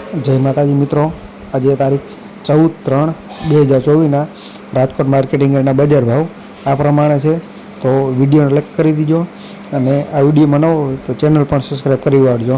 જય માતાજી મિત્રો, આજે તારીખ 14/3/2024 રાજકોટ માર્કેટિંગ યાર્ડના બજાર ભાવ આ પ્રમાણે છે. તો વિડીયોને લાઈક કરી દીજો અને આ વિડીયોમાં નવો હોય તો ચેનલ પણ સબસ્ક્રાઈબ કરી વાળજો.